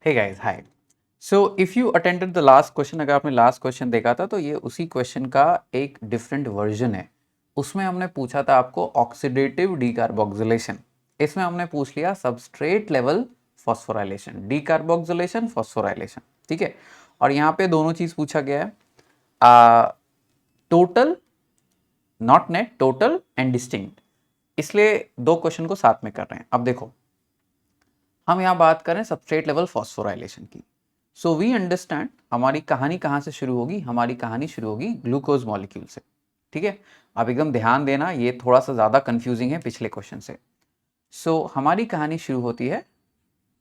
Hey guys hi. So if you attended the last question, अगर आपने last question देखा था तो ये उसी क्वेश्चन का एक डिफरेंट वर्जन है। उसमें हमने पूछा था आपको ऑक्सीडेटिव डीकार्बोक्सिलेशन। इसमें हमने पूछ लिया substrate level phosphorylation, decarboxylation, phosphorylation. ठीक है। और यहाँ पे दोनों चीज पूछा गया है, total, not net, total and distinct. इसलिए दो क्वेश्चन को साथ में कर रहे हैं। अब देखो, हम यहाँ बात करें सबस्ट्रेट लेवल फॉस्फोराइलेशन की। सो वी अंडरस्टैंड हमारी कहानी कहाँ से शुरू होगी। हमारी कहानी शुरू होगी ग्लूकोज मॉलिक्यूल से। ठीक है। अब एकदम ध्यान देना, ये थोड़ा सा ज़्यादा कंफ्यूजिंग है पिछले क्वेश्चन से। सो हमारी कहानी शुरू होती है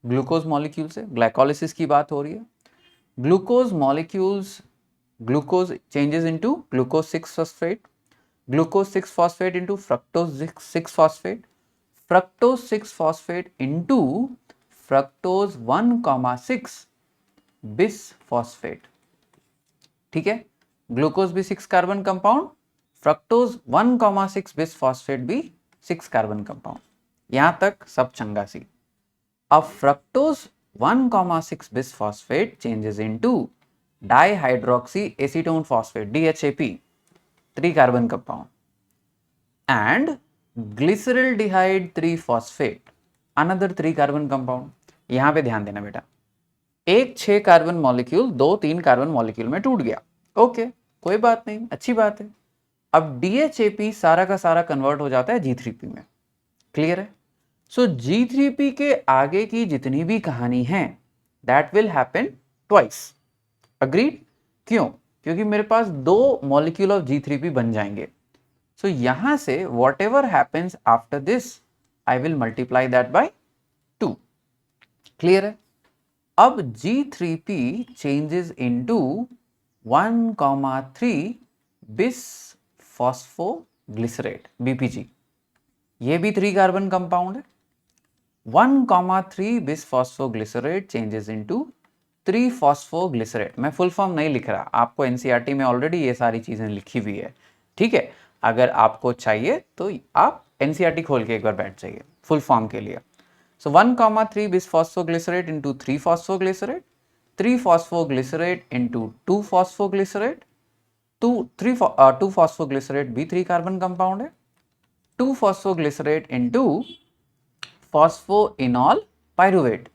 ग्लूकोज मॉलिक्यूल से। ग्लाइकोलिसिस की बात हो रही है। Glucose molecules, glucose changes into glucose 6 phosphate, glucose 6 phosphate into fructose 6 phosphate, fructose 6 phosphate into fructose 1,6 bisphosphate। ठीक है। ग्लूकोज भी 6 कार्बन कंपाउंड, फ्रक्टोज 1,6 बिसफॉस्फेट भी 6 कार्बन कंपाउंड। यहां तक सब चंगा सी। अब fructose 1,6 bisphosphate changes into dihydroxy acetone phosphate, DHAP, 3 carbon compound, and glyceraldehyde 3 phosphate, another 3 carbon compound. यहां पे ध्यान देना बेटा, एक 6 कार्बन मॉलिक्यूल 2-3 कार्बन मॉलिक्यूल में टूट गया। ओके, कोई बात नहीं, अच्छी बात है। अब DHAP सारा का सारा कन्वर्ट हो जाता है G3P में। क्लियर है। सो G3P के आगे की जितनी भी कहानी है that will happen twice. Agreed. क्यों? क्योंकि मेरे पास 2 मॉलिक्यूल ऑफ G3P बन जाएंगे। So यहां से whatever happens after this, I will multiply that by 2. Clear है। अब G3P changes into 1,3 bisphosphoglycerate, BPG। ये भी 3 कार्बन कंपाउंड है। 1,3 bisphosphoglycerate changes into 3 phosphoglycerate। मैं फुल फॉर्म नहीं लिख रहा, आपको एनसीईआरटी में ऑलरेडी ये सारी चीजें लिखी हुई है। ठीक है। अगर आपको चाहिए तो आप एनसीईआरटी खोल के एक बार बैठ जाइए फुल फॉर्म के लिए। सो 1,3 bisphosphoglycerate into 3 phosphoglycerate, 3 phosphoglycerate into 2 phosphoglycerate, 2 phosphoglycerate भी 3 कार्बन कंपाउंड है, 2 phosphoglycerate into phosphoenol pyruvate,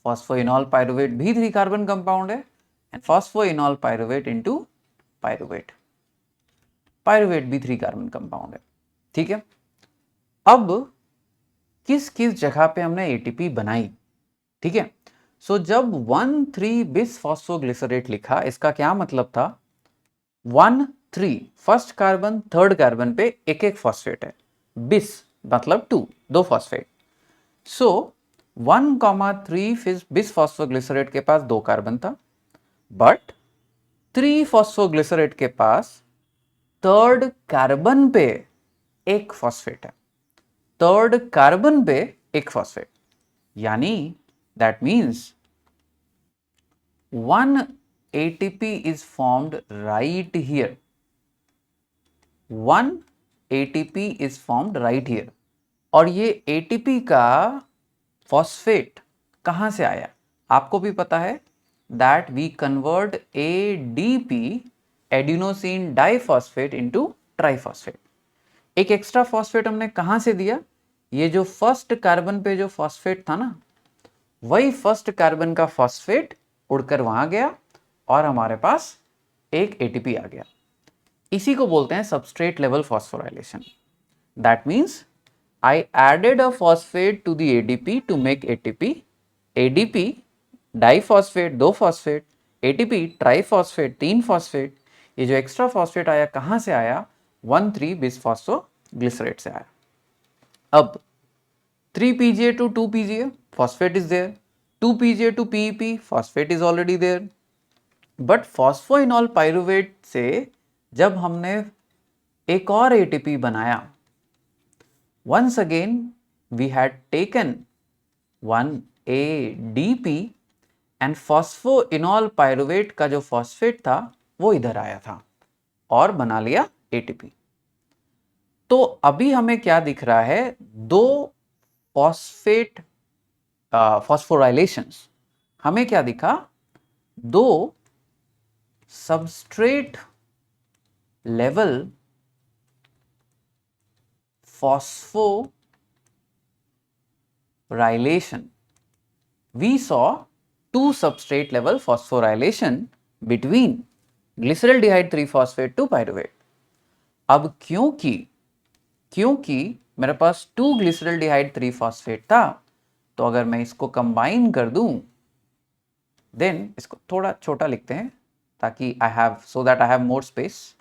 phosphoenol pyruvate भी 3 कार्बन कंपाउंड है, and phosphoenol pyruvate into pyruvate, pyruvate भी 3 कार्बन कंपाउंड है। ठीक है। अब किस किस जगह पे हमने एटीपी बनाई। ठीक है। सो जब 1,3 बिसफॉस्फोग्लिसरेट लिखा, इसका क्या मतलब था, 1,3 फर्स्ट कार्बन थर्ड कार्बन पे एक एक फॉस्फेट है, बिस मतलब 2, 2 फॉस्फेट। सो 1,3 बिसफॉस्फोग्लिसरेट के पास 2 कार्बन था, बट 3 फॉस्फोग्लिसरेट के पास थर्ड कार्बन पे एक फॉस्फेट है, थर्ड कार्बन पे एक फॉस्फेट। यानी that means 1 ATP is formed right here, 1 ATP is formed right here। और ये ATP का फॉस्फेट कहां से आया? आपको भी पता है that we convert ADP, adenosine diphosphate, into triphosphate. एक एक्स्ट्रा फॉस्फेट हमने कहां से दिया? ये जो फर्स्ट कार्बन पे जो फॉस्फेट था ना, वही फर्स्ट कार्बन का फॉस्फेट उड़कर वहां गया और हमारे पास एक ATP आ गया। इसी को बोलते हैं substrate level phosphorylation. That means I added a phosphate to the ADP to make ATP, ADP diphosphate 2 phosphate, ATP triphosphate 3 phosphate. ये जो एक्स्ट्रा फॉस्फेट आया कहां से आया? 1,3 बिसफॉस्फोग्लिसरेट से आया। अब 3 PGA to 2 PGA, phosphate is there, 2 PGA to PEP, phosphate is already there। But phosphoenol pyruvate से जब हमने एक और ATP बनाया, once again we had taken 1 ADP and phosphoenol pyruvate का जो फॉस्फेट था वो इधर आया था और बना लिया ATP। तो अभी हमें क्या दिख रहा है? 2 फॉस्फेट फॉस्फोराइलेशंस हमें क्या दिखा, दो substrate level phosphorylation. We saw two substrate level phosphorylation between glyceraldehyde 3-phosphate to pyruvate. अब क्योंकि मेरे पास 2 ग्लिसरल्डिहाइड 3-phosphate था, तो अगर मैं इसको कंबाइन कर दूं, देन इसको थोड़ा छोटा लिखते हैं ताकि so that I have more space.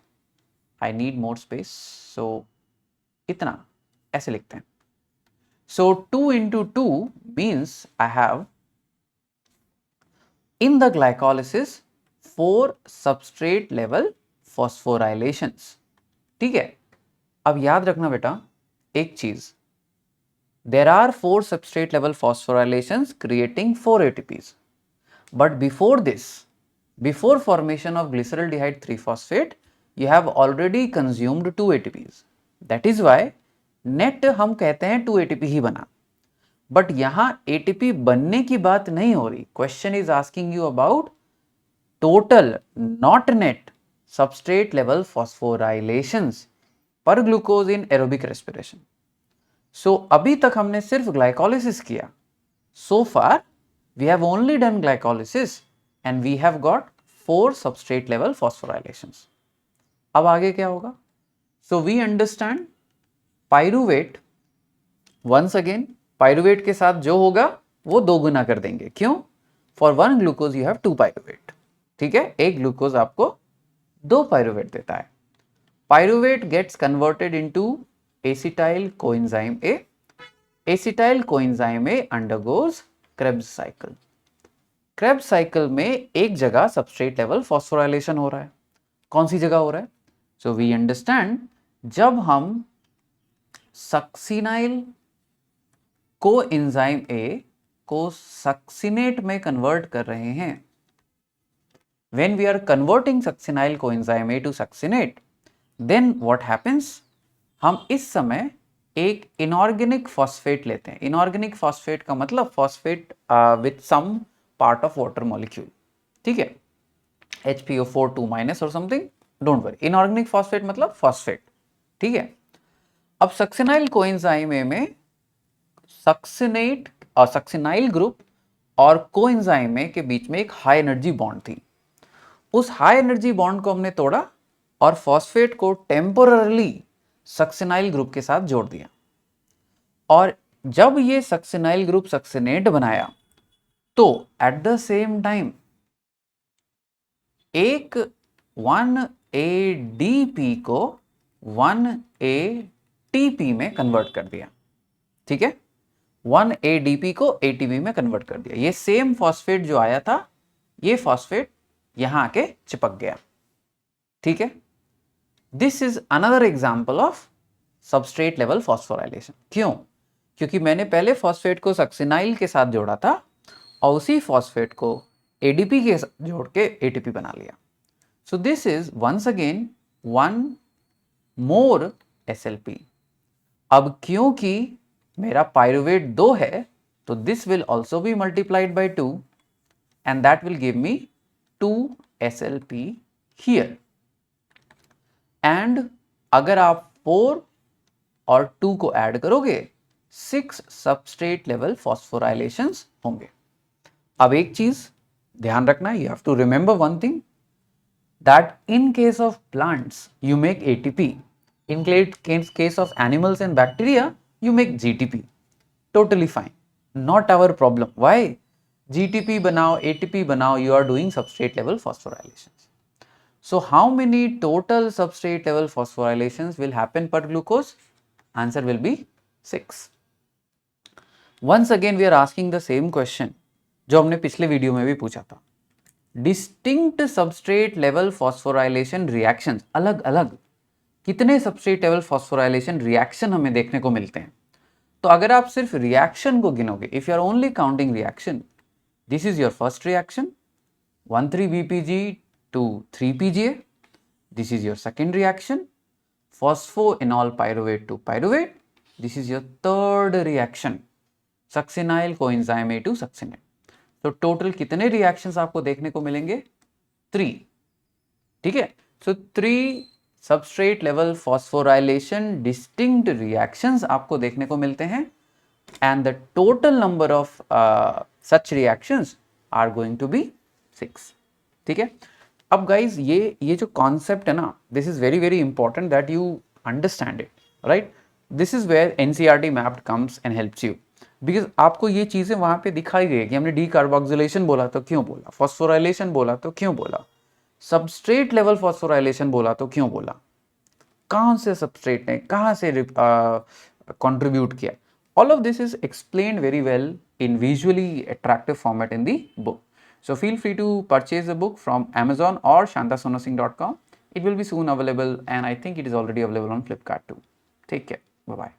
I need more space, so इतना ऐसे लिखते हैं. So 2 into 2 means I have in the glycolysis 4 substrate level phosphorylations. ठीक है, अब याद रखना बेटा एक चीज, there are 4 substrate level phosphorylations creating 4 ATPs. But before this, before formation of glyceraldehyde 3-phosphate, you have already consumed 2 ATPs. That is why net हम कहते हैं 2 ATP ही बना. बट यहां ATP बनने की बात नहीं हो रही. Question is asking you about total, not net, substrate level phosphorylations per glucose in aerobic respiration. So अभी तक हमने सिर्फ glycolysis किया. So far we have only done glycolysis and we have got 4 substrate level phosphorylations. अब आगे क्या होगा? So we understand pyruvate, once again pyruvate के साथ जो होगा वो 2 गुना कर देंगे. क्यों? For 1 glucose you have 2 pyruvate. ठीक है, एक ग्लूकोज आपको 2 पायरुवेट देता है. Pyruvate gets converted into acetyl coenzyme A. Acetyl coenzyme A undergoes Krebs cycle. Krebs cycle में एक जगह substrate level phosphorylation हो रहा है. कौन सी जगह हो रहा है? So we understand जब हम सक्सिनाइल कोएंजाइम A को सक्सिनेट में कन्वर्ट कर रहे हैं, when we are converting succinyl coenzyme A to succinate, then what happens, हम इस समय एक इनऑर्गेनिक फॉस्फेट लेते हैं. इनऑर्गेनिक फॉस्फेट का मतलब phosphate with some part of water molecule. ठीक है, HPO4 2- और something, don't worry. Inorganic phosphate मतलब फॉस्फेट. ठीक है, अब सक्सिनाइल कोएंजाइम ए में सक्सिनेट और सक्सिनाइल ग्रुप और कोएंजाइम ए के बीच में एक हाई एनर्जी बॉन्ड थी. उस हाई एनर्जी बॉन्ड को हमने तोड़ा और फॉस्फेट को टेम्पोररली सक्सिनाइल ग्रुप के साथ जोड़ दिया. और जब ये सक्सिनाइल ग्रुप सक्सिनेट बनाया, तो एट द सेम टाइम एक 1-ADP को 1-ATP में कन्वर्ट कर दिया. ठीक है, 1-ADP को ATP में कन्वर्ट कर दिया. ये सेम फॉस्फेट जो आया था, ये फॉस्फेट यहां आके चिपक गया. ठीक है, this is another example of substrate level phosphorylation. क्यों? क्योंकि मैंने पहले फॉस्फेट को सक्सिनाइल के साथ जोड़ा था और उसी फॉस्फेट को ADP के साथ जोड़ के ATP बना लिया. So this is once again 1 more SLP. अब क्योंकि मेरा पायरुवेट 2 है, तो this will also be multiplied by 2 and that will give me 2 SLP here. And अगर आप 4 और 2 को ऐड करोगे, 6 substrate level phosphorylations होंगे. अब एक चीज ध्यान रखना, you have to remember one thing, that in case of plants you make ATP, in case of animals and bacteria you make GTP. Totally fine, not our problem. Why? GTP बनाओ, ATP बनाओ, you are doing substrate level phosphorylations. So how many total substrate level phosphorylations will happen per glucose? Answer will be 6. Once again we are asking the same question जो हमने पिछले video में भी पूछा था. Distinct substrate level phosphorylation reactions, अलग अलग कितने substrate level phosphorylation reaction हमें देखने को मिलते हैं? तो अगर आप सिर्फ रिएक्शन को गिनोगे, if you are only counting reaction, this is your first reaction, 1,3-BPG to 3-PGA. This is your second reaction, phosphoenol pyruvate to pyruvate. This is your third reaction, succinyl coenzyme A to succinate. तो total कितने reactions आपको देखने को मिलेंगे? 3। ठीक है, so 3 substrate level phosphorylation distinct reactions आपको देखने को मिलते हैं, and the total number of such reactions are going to be 6। ठीक है, अब गाइज ये जो कॉन्सेप्ट है ना, this is very very important that you understand it, right? This is where NCERT mapped comes and helps you, because आपको ये चीजें वहां पे दिखाई गई कि हमने डीकार्बोक्सिलेशन बोला तो क्यों बोला, फॉस्फोराइलेशन बोला तो क्यों बोला, सबस्ट्रेट लेवल फॉस्फोराइलेशन बोला तो क्यों बोला, कौन से सबस्ट्रेट ने कहां से कंट्रीब्यूट किया. All of this is explained very well in visually attractive format in the book. So feel free to purchase the book from Amazon or shantasonasingh.com. It will be soon available, and I think it is already available on Flipkart too. Take care. Bye bye.